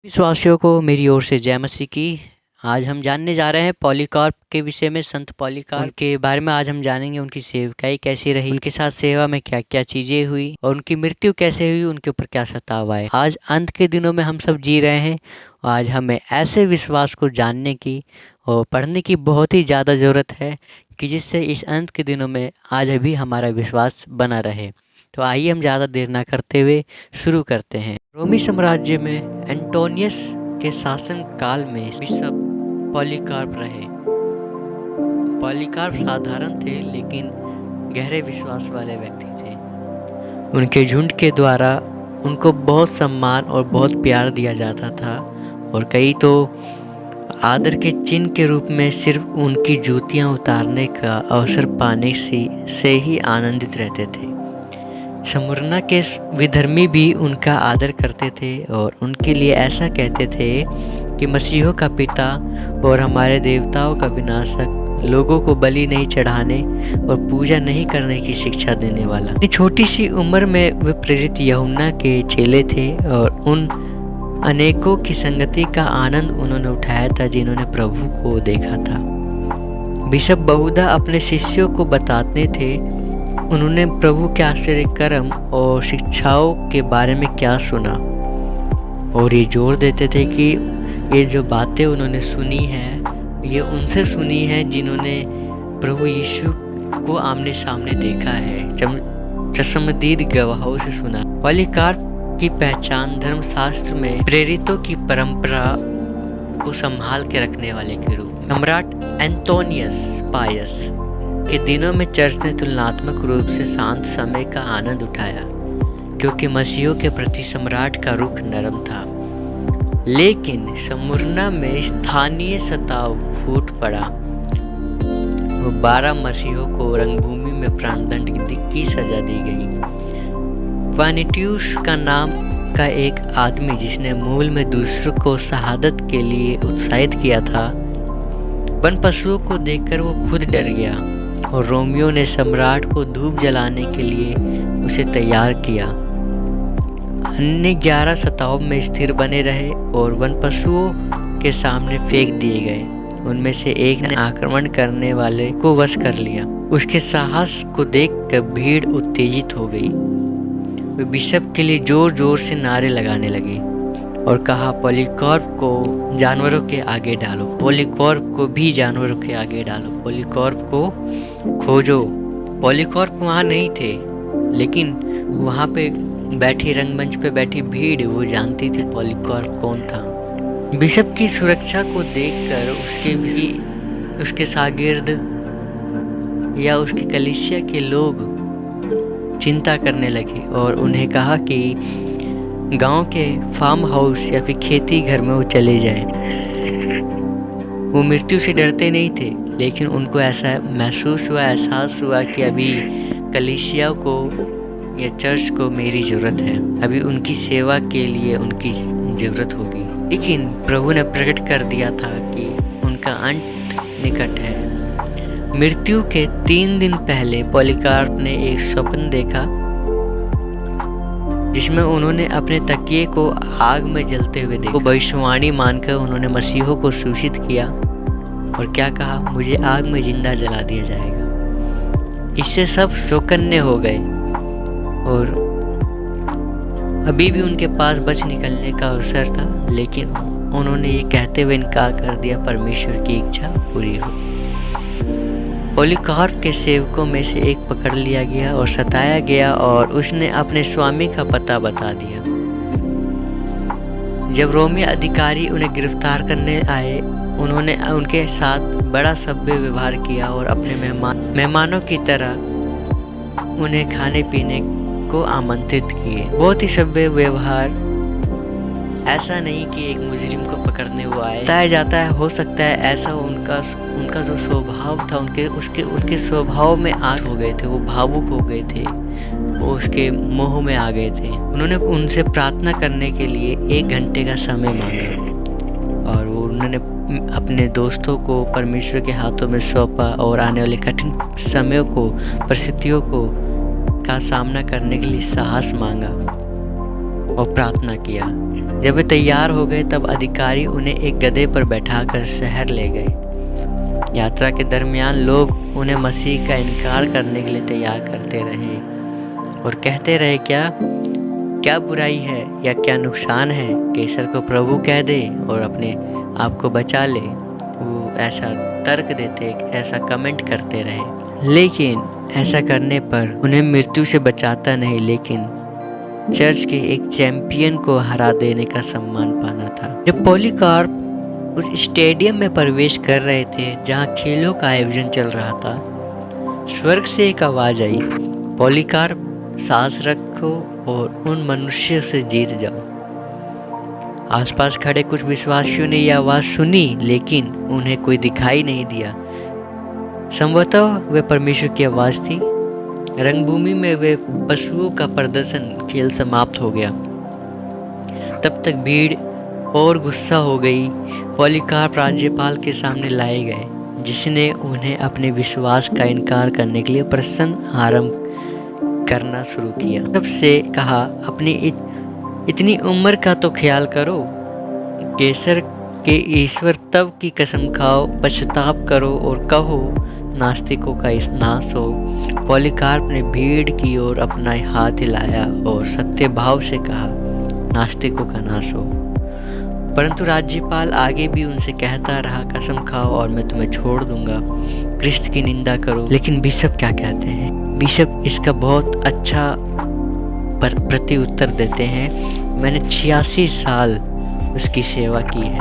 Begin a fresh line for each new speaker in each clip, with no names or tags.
विश्वासियों को मेरी ओर से जय मसीह की। आज हम जानने जा रहे हैं पॉलीकार्प के विषय में। संत पॉलीकार्प के बारे में आज हम जानेंगे। उनकी सेवकाई कैसी रही, उनके साथ सेवा में क्या क्या चीज़ें हुई और उनकी मृत्यु कैसे हुई, उनके ऊपर क्या सताव आए। आज अंत के दिनों में हम सब जी रहे हैं। आज हमें ऐसे विश्वास को जानने की और पढ़ने की बहुत ही ज़्यादा ज़रूरत है कि जिससे इस अंत के दिनों में आज भी हमारा विश्वास बना रहे। तो आइए हम ज़्यादा देर ना करते हुए शुरू करते हैं। रोमी साम्राज्य में एंटोनियस के शासन काल में बिशप पॉलीकार्प रहे। पॉलीकार्प साधारण थे लेकिन गहरे विश्वास वाले व्यक्ति थे। उनके झुंड के द्वारा उनको बहुत सम्मान और बहुत प्यार दिया जाता था और कई तो आदर के चिन्ह के रूप में सिर्फ उनकी जूतियां उतारने का अवसर पाने से ही आनंदित रहते थे। स्मुरना के विधर्मी भी उनका आदर करते थे और उनके लिए ऐसा कहते थे कि मसीहों का पिता और हमारे देवताओं का विनाशक, लोगों को बलि नहीं चढ़ाने और पूजा नहीं करने की शिक्षा देने वाला। अपनी छोटी सी उम्र में वे प्रेरित यूहन्ना के चेले थे और उन अनेकों की संगति का आनंद उन्होंने उठाया था जिन्होंने प्रभु को देखा था। बिशप बहुधा अपने शिष्यों को बताते थे उन्होंने प्रभु के आश्चर्य कर्म और शिक्षाओं के बारे में क्या सुना, और ये जोर देते थे कि ये जो बातें उन्होंने सुनी हैं ये उनसे सुनी है जिन्होंने प्रभु यीशु को आमने सामने देखा है, चश्मदीद गवाहों से सुना। पॉलीकार्प की पहचान धर्मशास्त्र में प्रेरितों की परंपरा को संभाल के रखने वाले के रूप में। सम्राट एंटोनियस पायस के दिनों में चर्च ने तुलनात्मक रूप से शांत समय का आनंद उठाया क्योंकि मसीहों के प्रति सम्राट का रुख नरम था। लेकिन स्मुरना में स्थानीय सताव फूट पड़ा। वो 12 मसीहों को रंगभूमि में प्राणदंड की सजा दी गई। वानिट्यूस का नाम का एक आदमी जिसने मूल में दूसरों को शहादत के लिए उत्साहित किया था, वन पशुओं को देखकर वो खुद डर गया और रोमियो ने सम्राट को धूप जलाने के लिए उसे तैयार किया। अन्य 11 सताव में स्थिर बने रहे और वन पशुओं के सामने फेंक दिए गए। उनमें से एक ने आक्रमण करने वाले को वश कर लिया। उसके साहस को देखकर भीड़ उत्तेजित हो गई। वे बिशप के लिए जोर जोर से नारे लगाने लगे और कहा, पॉलीकार्प को जानवरों के आगे डालो, पॉलीकार्प को भी जानवरों के आगे डालो, पॉलीकार्प को खोजो। पॉलीकार्प वहाँ नहीं थे लेकिन वहाँ पे बैठी रंगमंच पे बैठी भीड़ वो जानती थी पॉलीकार्प कौन था। बिशप की सुरक्षा को देखकर उसके शागिर्द या उसकी कलीसिया के लोग चिंता करने लगे और उन्हें कहा कि गांव के फार्म हाउस या फिर खेती घर में वो चले जाएं। वो मृत्यु से डरते नहीं थे लेकिन उनको ऐसा महसूस हुआ, एहसास हुआ कि अभी कलीसिया को या चर्च को मेरी ज़रूरत है, अभी उनकी सेवा के लिए उनकी ज़रूरत होगी। लेकिन प्रभु ने प्रकट कर दिया था कि उनका अंत निकट है। मृत्यु के 3 दिन पहले पॉलीकार्प ने एक स्वप्न देखा जिसमें उन्होंने अपने तकिए को आग में जलते हुए देखा। भविष्यवाणी मानकर उन्होंने मसीहों को सूचित किया और क्या कहा, मुझे आग में जिंदा जला दिया जाएगा। इससे सब चौकन्ने हो गए और अभी भी उनके पास बच निकलने का अवसर था, लेकिन उन्होंने ये कहते हुए इनकार कर दिया, परमेश्वर की इच्छा पूरी हो। पॉलीकार्प के सेवकों में से एक पकड़ लिया गया और सताया गया और उसने अपने स्वामी का पता बता दिया। जब रोमी अधिकारी उन्हें गिरफ्तार करने आए, उन्होंने उनके साथ बड़ा सभ्य व्यवहार किया और अपने मेहमानों की तरह उन्हें खाने पीने को आमंत्रित किए। बहुत ही सभ्य व्यवहार, ऐसा नहीं कि एक मुजरिम को पकड़ने वो आए। बताया जाता है, हो सकता है ऐसा उनका जो स्वभाव था, उनके स्वभाव में आग हो गए थे, वो भावुक हो गए थे, वो उसके मोह में आ गए थे। उन्होंने उनसे प्रार्थना करने के लिए 1 घंटे का समय मांगा और उन्होंने अपने दोस्तों को परमेश्वर के हाथों में सौंपा और आने वाले कठिन समयों को, परिस्थितियों को का सामना करने के लिए साहस मांगा और प्रार्थना किया। जब वे तैयार हो गए तब अधिकारी उन्हें एक गधे पर बैठाकर शहर ले गए। यात्रा के दरमियान लोग उन्हें मसीह का इनकार करने के लिए तैयार करते रहे और कहते रहे, क्या बुराई है या क्या नुकसान है, कैसर को प्रभु कह दे और अपने आप को बचा ले। वो ऐसा तर्क देते, ऐसा कमेंट करते रहे, लेकिन ऐसा करने पर उन्हें मृत्यु से बचाता नहीं, लेकिन चर्च के एक चैंपियन को हरा देने का सम्मान पाना था। जब पॉलीकार्प उस स्टेडियम में प्रवेश कर रहे थे जहां खेलों का आयोजन चल रहा था, स्वर्ग से एक आवाज आई, पॉलीकार्प, सांस रखो और उन मनुष्यों से जीत जाओ। आसपास खड़े कुछ विश्वासियों ने यह आवाज सुनी, लेकिन उन्हें कोई दिखाई नहीं दिया। संभवतः वे परमेश्वर की आवाज थी। रंगभूमि में वे पशुओं का प्रदर्शन खेल समाप्त हो गया। तब तक भीड़ और गुस्सा हो गई। पॉलीकार्प राज्यपाल के सामने लाए गए, जिसने उन्हें अपने विश्वास का इनकार करने के लिए प्रश्न आरंभ करना शुरू किया। तब से कहा, अपनी इतनी उम्र का तो ख्याल करो, कैसर के ईश्वर तब की कसम खाओ, पश्चाताप करो और कहो नास्तिकों का इस नाश हो। पॉलीकार्प ने भीड़ की ओर अपना हाथ हिलाया और सत्य भाव से कहा, नास्तिकों का नाश हो। परंतु राज्यपाल आगे भी उनसे कहता रहा, कसम खाओ और मैं तुम्हें छोड़ दूंगा, क्रिस्त की निंदा करो। लेकिन बिशप क्या कहते हैं? बिशप इसका बहुत अच्छा प्रति उत्तर देते हैं, मैंने 86 साल उसकी सेवा की है,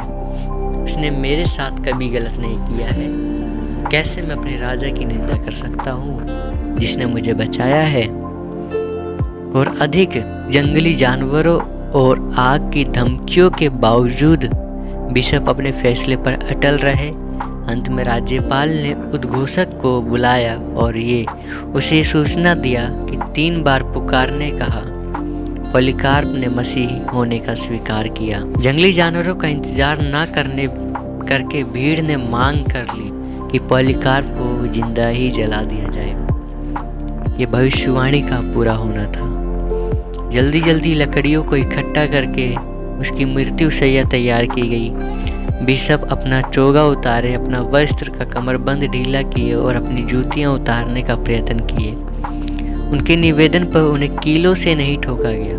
उसने मेरे साथ कभी गलत नहीं किया है। कैसे मैं अपने राजा की निंदा कर सकता हूँ जिसने मुझे बचाया है? और अधिक जंगली जानवरों और आग की धमकियों के बावजूद बिशप अपने फैसले पर अटल रहे। अंत में राज्यपाल ने उद्घोषक को बुलाया और ये उसे सूचना दिया कि 3 बार पुकारने कहा। पॉलीकार्प ने मसीह होने का स्वीकार किया। जंगली जानवरों का इंतजार न करके भीड़ ने मांग कर ली कि पॉलीकार्प को जिंदा ही जला दिया जाए। ये भविष्यवाणी का पूरा होना था। जल्दी जल्दी लकड़ियों को इकट्ठा करके उसकी मृत्यु शैया तैयार की गई। बिशप अपना चोगा उतारे, अपना वस्त्र का कमरबंद ढीला किए और अपनी जूतियां उतारने का प्रयत्न किए। उनके निवेदन पर उन्हें कीलों से नहीं ठोका गया।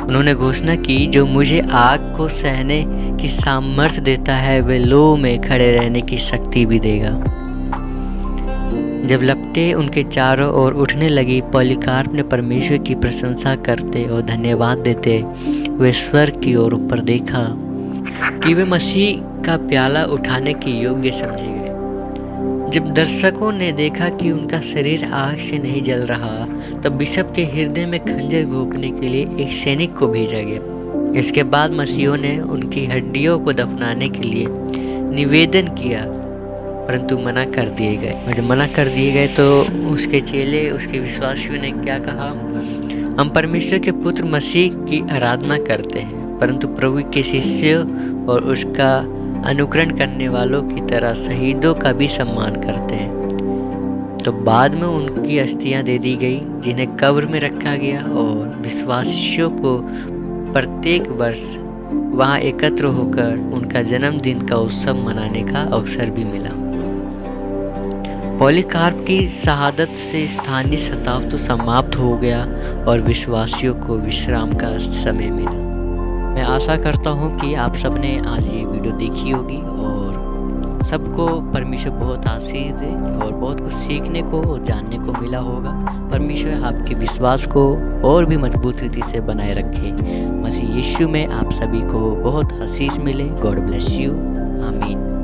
उन्होंने घोषणा की, जो मुझे आग को सहने की सामर्थ्य देता है, वह लौ में खड़े रहने की शक्ति भी देगा। जब लपटें उनके चारों ओर उठने लगी, पॉलीकार्प ने परमेश्वर की प्रशंसा करते और धन्यवाद देते वे स्वर्ग की ओर ऊपर देखा कि वे मसीह का प्याला उठाने के योग्य समझे गए। जब दर्शकों ने देखा कि उनका शरीर आग से नहीं जल रहा, तब बिशप के हृदय में खंजर घोंपने के लिए एक सैनिक को भेजा गया। इसके बाद मसीहों ने उनकी हड्डियों को दफनाने के लिए निवेदन किया, परंतु मना कर दिए गए। और जब मना कर दिए गए तो उसके चेले, उसके विश्वासियों ने क्या कहा? हम परमेश्वर के पुत्र मसीह की आराधना करते हैं, परंतु प्रभु के शिष्यों और उसका अनुकरण करने वालों की तरह शहीदों का भी सम्मान करते हैं। तो बाद में उनकी अस्थियां दे दी गई, जिन्हें कब्र में रखा गया और विश्वासियों को प्रत्येक वर्ष वहां एकत्र होकर उनका जन्मदिन का उत्सव मनाने का अवसर भी मिला। पॉलीकार्प की शहादत से स्थानीय शताब्द तो समाप्त हो गया और विश्वासियों को विश्राम का समय मिला। मैं आशा करता हूँ कि आप सबने आज ये वीडियो देखी होगी और सबको परमेश्वर बहुत आशीष दे और बहुत कुछ सीखने को और जानने को मिला होगा। परमेश्वर आपके विश्वास को और भी मजबूत रीति से बनाए रखे। मसीह यीशु में आप सभी को बहुत आशीष मिले। God bless you. आमीन।